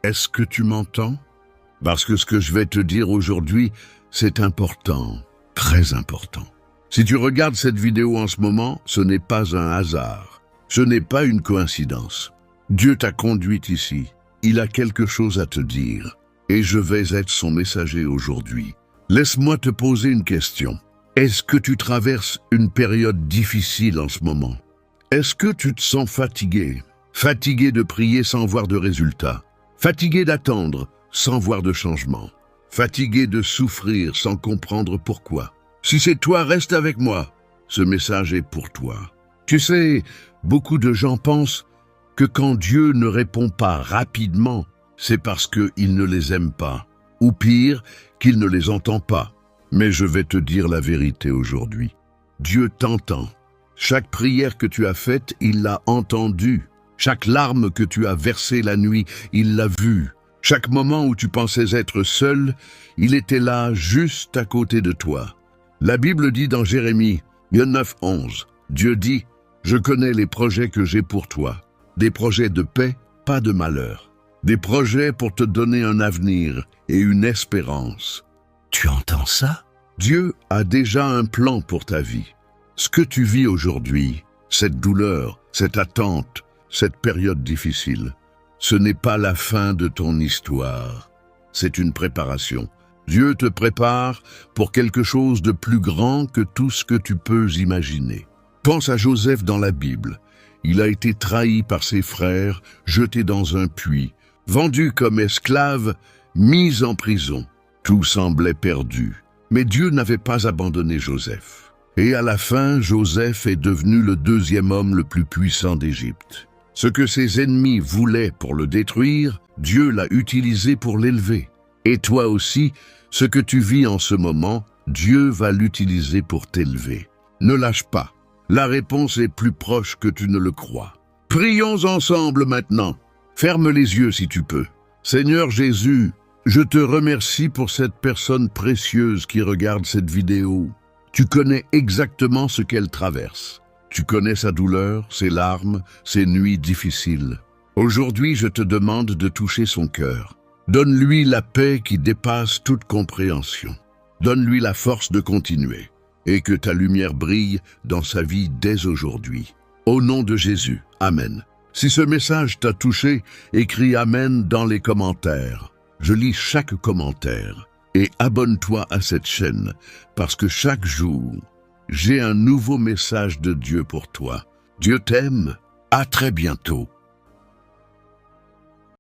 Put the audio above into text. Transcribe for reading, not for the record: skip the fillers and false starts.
Est-ce que tu m'entends? Parce que ce que je vais te dire aujourd'hui, c'est important, très important. Si tu regardes cette vidéo en ce moment, ce n'est pas un hasard. Ce n'est pas une coïncidence. Dieu t'a conduit ici. Il a quelque chose à te dire. Et je vais être son messager aujourd'hui. Laisse-moi te poser une question. Est-ce que tu traverses une période difficile en ce moment? Est-ce que tu te sens fatigué? Fatigué de prier sans voir de résultat? Fatigué d'attendre sans voir de changement? Fatigué de souffrir sans comprendre pourquoi? Si c'est toi, reste avec moi. Ce message est pour toi. Tu sais, beaucoup de gens pensent que quand Dieu ne répond pas rapidement, c'est parce qu'il ne les aime pas. Ou pire, qu'il ne les entend pas. Mais je vais te dire la vérité aujourd'hui. Dieu t'entend. Chaque prière que tu as faite, il l'a entendue. Chaque larme que tu as versée la nuit, il l'a vue. Chaque moment où tu pensais être seul, il était là, juste à côté de toi. La Bible dit dans Jérémie 9:11, Dieu dit, « Je connais les projets que j'ai pour toi, des projets de paix, pas de malheur, des projets pour te donner un avenir et une espérance. » Tu entends ça? Dieu a déjà un plan pour ta vie. Ce que tu vis aujourd'hui, cette douleur, cette attente, cette période difficile, ce n'est pas la fin de ton histoire. C'est une préparation. Dieu te prépare pour quelque chose de plus grand que tout ce que tu peux imaginer. Pense à Joseph dans la Bible. Il a été trahi par ses frères, jeté dans un puits, vendu comme esclave, mis en prison. Tout semblait perdu. Mais Dieu n'avait pas abandonné Joseph. Et à la fin, Joseph est devenu le deuxième homme le plus puissant d'Égypte. Ce que ses ennemis voulaient pour le détruire, Dieu l'a utilisé pour l'élever. Et toi aussi, ce que tu vis en ce moment, Dieu va l'utiliser pour t'élever. Ne lâche pas. La réponse est plus proche que tu ne le crois. Prions ensemble maintenant. Ferme les yeux si tu peux. Seigneur Jésus, je te remercie pour cette personne précieuse qui regarde cette vidéo. Tu connais exactement ce qu'elle traverse. Tu connais sa douleur, ses larmes, ses nuits difficiles. Aujourd'hui, je te demande de toucher son cœur. Donne-lui la paix qui dépasse toute compréhension. Donne-lui la force de continuer et que ta lumière brille dans sa vie dès aujourd'hui. Au nom de Jésus, Amen. Si ce message t'a touché, écris Amen dans les commentaires. Je lis chaque commentaire et abonne-toi à cette chaîne parce que chaque jour, j'ai un nouveau message de Dieu pour toi. Dieu t'aime. À très bientôt.